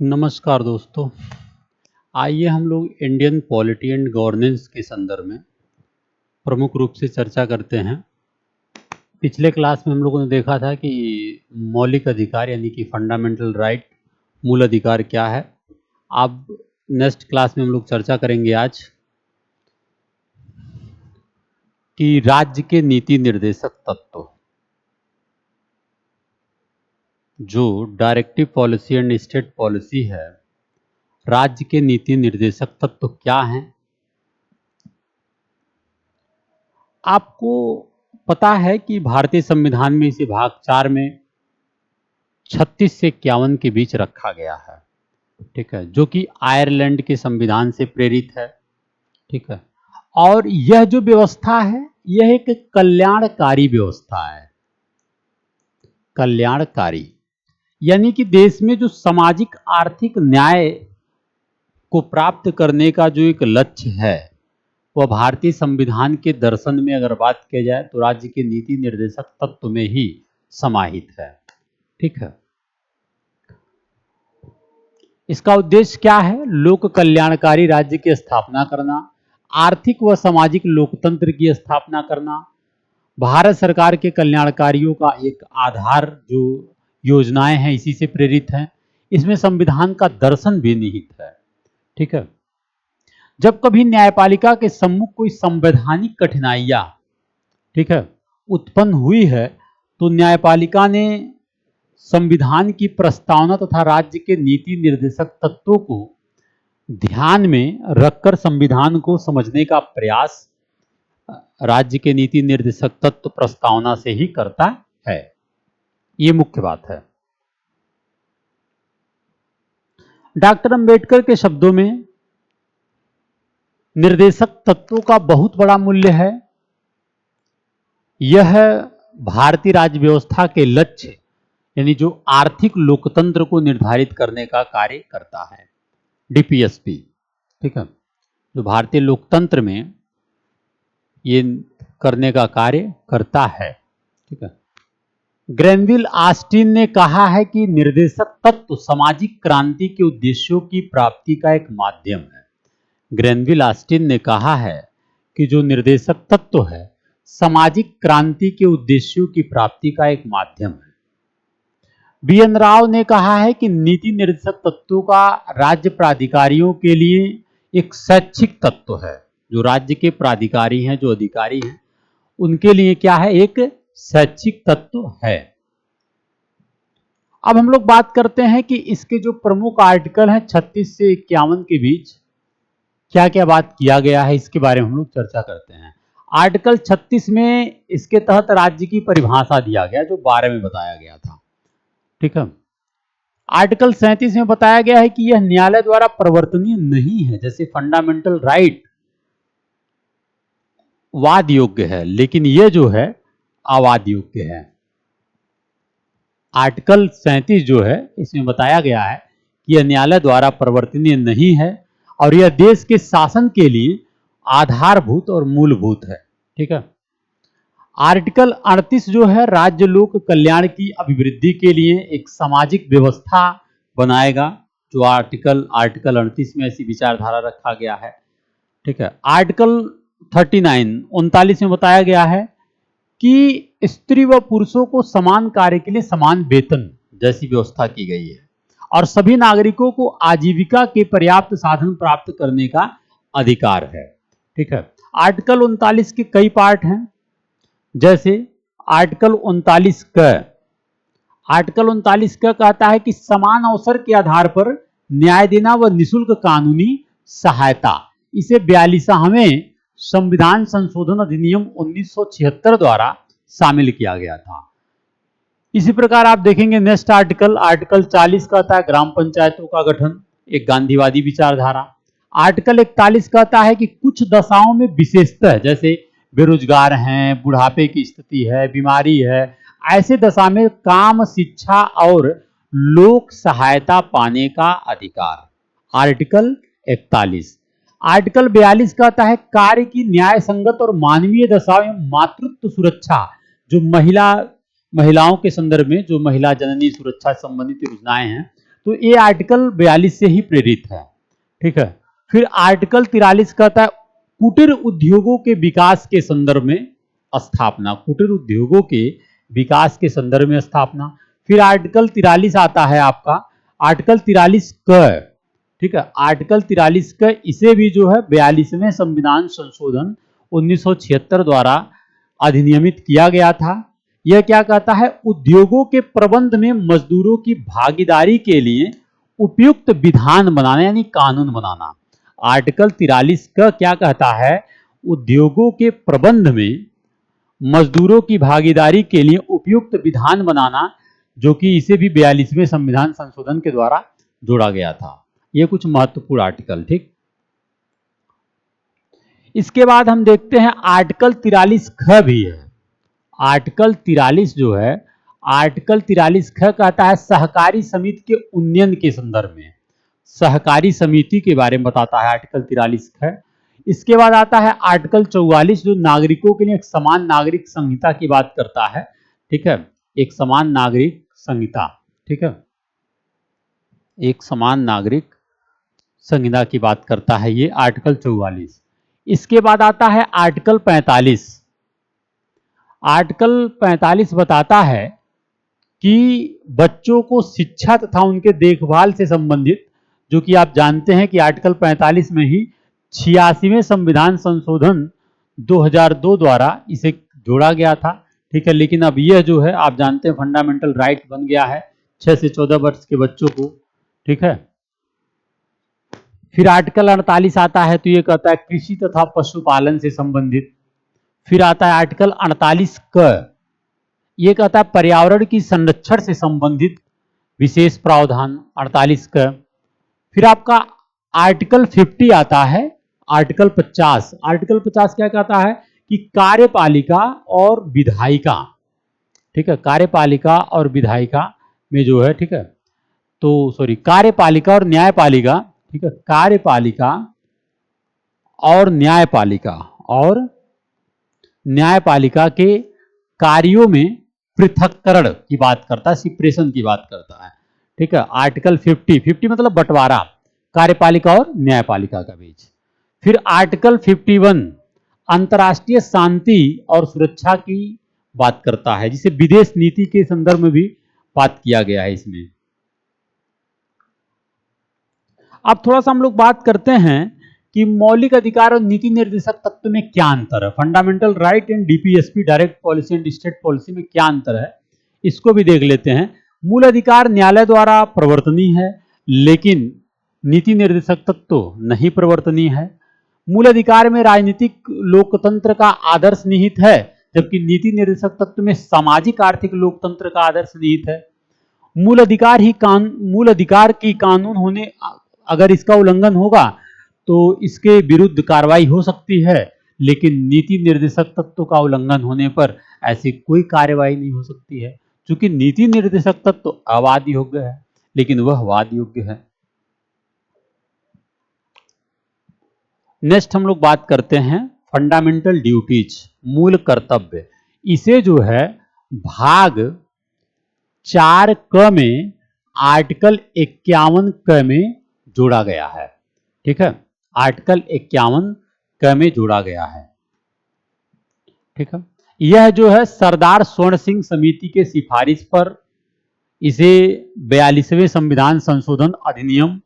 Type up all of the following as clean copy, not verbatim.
नमस्कार दोस्तों। आइए हम लोग इंडियन पॉलिटी एंड गवर्नेंस के संदर्भ में प्रमुख रूप से चर्चा करते हैं। पिछले क्लास में हम लोगों ने देखा था कि मौलिक अधिकार यानी कि फंडामेंटल राइट, मूल अधिकार क्या है। अब नेक्स्ट क्लास में हम लोग चर्चा करेंगे आज कि राज्य के नीति निर्देशक तत्व, जो directive policy and state policy है, राज्य के नीति निर्देशक तत्व क्या हैं। आपको पता है कि भारतीय संविधान में इसे भाग 4 में 36 से 51 के बीच रखा गया है, ठीक है, जो कि आयरलैंड के संविधान से प्रेरित है, ठीक है। और यह जो व्यवस्था है यह एक कल्याणकारी व्यवस्था है। कल्याणकारी यानी कि देश में जो सामाजिक आर्थिक न्याय को प्राप्त करने का जो एक लक्ष्य है वह भारतीय संविधान के दर्शन में अगर बात की जाए तो राज्य के नीति निर्देशक तत्व में ही समाहित है, ठीक है। इसका उद्देश्य क्या है? लोक कल्याणकारी राज्य की स्थापना करना, आर्थिक व सामाजिक लोकतंत्र की स्थापना करना, भारत सरकार के कल्याणकारियों का एक आधार जो योजनाएं हैं इसी से प्रेरित हैं। इसमें संविधान का दर्शन भी निहित है, ठीक है। जब कभी न्यायपालिका के सम्मुख कोई संवैधानिक कठिनाइयां, ठीक है, उत्पन्न हुई है तो न्यायपालिका ने संविधान की प्रस्तावना तथा राज्य के नीति निर्देशक तत्वों को ध्यान में रखकर संविधान को समझने का प्रयास राज्य के नीति निर्देशक तत्व प्रस्तावना से ही करता है। ये मुख्य बात है। डॉक्टर अंबेडकर के शब्दों में निर्देशक तत्वों का बहुत बड़ा मूल्य है। यह भारतीय राज्य व्यवस्था के लक्ष्य यानी जो आर्थिक लोकतंत्र को निर्धारित करने का कार्य करता है, डीपीएसपी, ठीक है, जो भारतीय लोकतंत्र में ये करने का कार्य करता है, ठीक है। ग्रैनविल ऑस्टिन ने कहा है कि निर्देशक तत्व सामाजिक क्रांति के उद्देश्यों की प्राप्ति का एक माध्यम है। ग्रैनविल ऑस्टिन ने कहा है कि जो निर्देशक तत्व है सामाजिक क्रांति के उद्देश्यों की प्राप्ति का एक माध्यम है। बीएन राव ने कहा है कि नीति निर्देशक तत्वों का राज्य प्राधिकारियों के लिए एक शैक्षिक तत्व है। जो राज्य के प्राधिकारी हैं, जो अधिकारी हैं, उनके लिए क्या है? एक शैक्षिक तत्व है। अब हम लोग बात करते हैं कि इसके जो प्रमुख आर्टिकल हैं 36 से 51 के बीच क्या क्या बात किया गया है, इसके बारे में हम लोग चर्चा करते हैं। आर्टिकल 36 में इसके तहत राज्य की परिभाषा दिया गया जो 12 में बताया गया था, ठीक है। आर्टिकल 37 में बताया गया है कि यह न्यायालय द्वारा परिवर्तनीय नहीं है। जैसे फंडामेंटल राइट वाद योग्य है, लेकिन यह जो है अवाद योग्य है। आर्टिकल 37 जो है इसमें बताया गया है कि यह न्यायालय द्वारा परिवर्तनीय नहीं है और यह देश के शासन के लिए आधारभूत और मूलभूत है, ठीक है। आर्टिकल 38 जो है राज्य लोक कल्याण की अभिवृद्धि के लिए एक सामाजिक व्यवस्था बनाएगा। जो आर्टिकल 38 में ऐसी विचारधारा रखा गया है, ठीक है। आर्टिकल 39 में बताया गया है कि स्त्री व पुरुषों को समान कार्य के लिए समान वेतन जैसी व्यवस्था की गई है और सभी नागरिकों को आजीविका के पर्याप्त साधन प्राप्त करने का अधिकार है, ठीक है। आर्टिकल 39 के कई पार्ट हैं। जैसे आर्टिकल 39 का कहता है कि समान अवसर के आधार पर न्याय देना व निःशुल्क कानूनी सहायता। इसे 42वें संविधान संशोधन अधिनियम 1976 द्वारा शामिल किया गया था। इसी प्रकार आप देखेंगे नेक्स्ट आर्टिकल 40 कहता है ग्राम पंचायतों का गठन, एक गांधीवादी विचारधारा। आर्टिकल 41 कहता है कि कुछ दशाओं में विशेषतः, जैसे बेरोजगार हैं, बुढ़ापे की स्थिति है, बीमारी है, ऐसे दशा में काम, शिक्षा और लोक सहायता पाने का अधिकार। आर्टिकल 41। आर्टिकल 42 कहता है कार्य की न्याय संगत और मानवीय दशाओं में मातृत्व सुरक्षा। जो महिलाओं के संदर्भ में जो महिला जननी सुरक्षा संबंधित योजनाएं हैं तो ये आर्टिकल 42 से ही प्रेरित है, ठीक है। फिर आर्टिकल 43 कहता है कुटीर उद्योगों के विकास के संदर्भ में स्थापना, कुटीर उद्योगों के विकास के संदर्भ में स्थापना। फिर आर्टिकल 43 आता है आपका, आर्टिकल 43 क, ठीक है, आर्टिकल 43 क, इसे भी जो है 42वें संविधान संशोधन 1976 द्वारा अधिनियमित किया गया था। यह क्या कहता है, उद्योगों के प्रबंध में मजदूरों की भागीदारी के लिए उपयुक्त विधान बनाना यानी कानून बनाना। आर्टिकल 43 का क्या कहता है, उद्योगों के प्रबंध में मजदूरों की भागीदारी के लिए उपयुक्त विधान बनाना, जो कि इसे भी 42वें संविधान संशोधन के द्वारा जोड़ा गया था। यह कुछ महत्वपूर्ण आर्टिकल, ठीक। इसके बाद हम देखते हैं आर्टिकल 43 ख भी है। आर्टिकल 43 जो है, आर्टिकल 43 ख कहता है सहकारी समिति के उन्नयन के संदर्भ में, सहकारी समिति के बारे में बताता है आर्टिकल 43 ख। इसके बाद आता है आर्टिकल 44 जो नागरिकों के लिए एक समान नागरिक संहिता की बात करता है, ठीक है, एक समान नागरिक संहिता, ठीक है, एक समान नागरिक संहिता की बात करता है ये आर्टिकल 44। इसके बाद आता है आर्टिकल 45। आर्टिकल 45 बताता है कि बच्चों को शिक्षा तथा उनके देखभाल से संबंधित, जो कि आप जानते हैं कि आर्टिकल 45 में ही 86वें संविधान संशोधन 2002 द्वारा इसे जोड़ा गया था, ठीक है। लेकिन अब यह जो है आप जानते हैं फंडामेंटल राइट बन गया है 6 से 14 वर्ष के बच्चों को, ठीक है। फिर आर्टिकल 48 आता है, तो ये कहता है कृषि तथा पशुपालन से संबंधित। फिर आता है आर्टिकल 48 क, ये कहता है पर्यावरण की संरक्षण से संबंधित विशेष प्रावधान 48 क। फिर आपका आर्टिकल 50 आता है, आर्टिकल 50। आर्टिकल 50 क्या कहता है कि कार्यपालिका और विधायिका, ठीक है, कार्यपालिका और विधायिका में जो है, ठीक है, तो सॉरी कार्यपालिका और न्यायपालिका, ठीक है, कार्यपालिका और न्यायपालिका के कार्यों में पृथक्करण की बात करता है, सिपरेशन की बात करता है, ठीक है। आर्टिकल 50 मतलब बंटवारा कार्यपालिका और न्यायपालिका का बीच। फिर आर्टिकल 51 अंतर्राष्ट्रीय शांति और सुरक्षा की बात करता है, जिसे विदेश नीति के संदर्भ में भी बात किया गया है इसमें। अब थोड़ा सा हम लोग बात करते हैं कि मौलिक अधिकार और नीति निर्देशक तत्व में क्या अंतर है, fundamental right and DPSP direct policy and state policy में क्या अंतर है, इसको भी देख लेते हैं। मूल अधिकार न्यायालय द्वारा प्रवर्तनीय है, लेकिन नीति निर्देशक तत्व नहीं प्रवर्तनीय है। मूल अधिकार में राजनीतिक लोकतंत्र का आदर्श निहित है, जबकि नीति निर्देशक तत्व में सामाजिक आर्थिक लोकतंत्र का आदर्श निहित है। मूल अधिकार की कानून होने, अगर इसका उल्लंघन होगा तो इसके विरुद्ध कार्रवाई हो सकती है, लेकिन नीति निर्देशक तत्व का उल्लंघन होने पर ऐसी कोई कार्रवाई नहीं हो सकती है, क्योंकि नीति निर्देशक तत्व अवाद योग्य है, लेकिन वह वाद योग्य है। नेक्स्ट हम लोग बात करते हैं फंडामेंटल ड्यूटीज, मूल कर्तव्य। इसे जो है भाग 4 क में आर्टिकल 51 क में जोड़ा गया है, ठीक है, आर्टिकल 51 क में जोड़ा गया है, ठीक है। यह जो है सरदार स्वर्ण सिंह समिति के सिफारिश पर इसे 42वें संविधान संशोधन अधिनियम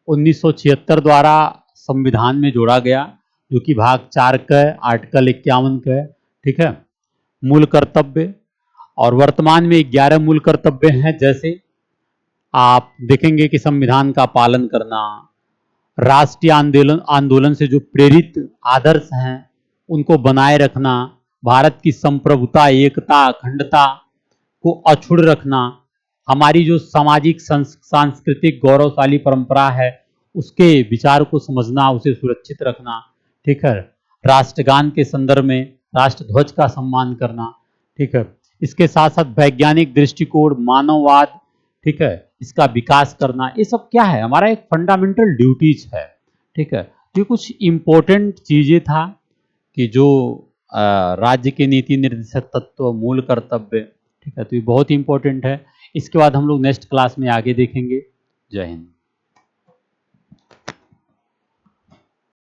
1976 द्वारा संविधान में जोड़ा गया, जो कि भाग 4 क आर्टिकल 51 क, ठीक है। मूल कर्तव्य, और वर्तमान में 11 मूल कर्तव्य हैं, जैसे आप देखेंगे कि संविधान का पालन करना, राष्ट्रीय आंदोलन से जो प्रेरित आदर्श हैं उनको बनाए रखना, भारत की संप्रभुता, एकता, अखंडता को अक्षुण्ण रखना, हमारी जो सामाजिक सांस्कृतिक गौरवशाली परंपरा है उसके विचार को समझना, उसे सुरक्षित रखना, ठीक है। राष्ट्रगान के संदर्भ में राष्ट्र ध्वज का सम्मान करना, ठीक है। इसके साथ साथ वैज्ञानिक दृष्टिकोण, मानववाद, ठीक है, इसका विकास करना, ये सब क्या है, हमारा एक फंडामेंटल ड्यूटीज है, ठीक है। ये कुछ इंपॉर्टेंट चीजें था कि जो राज्य के नीति निर्देशक तत्व, मूल कर्तव्य, ठीक है, तो ये बहुत इंपॉर्टेंट है। इसके बाद हम लोग नेक्स्ट क्लास में आगे देखेंगे। जय हिंद।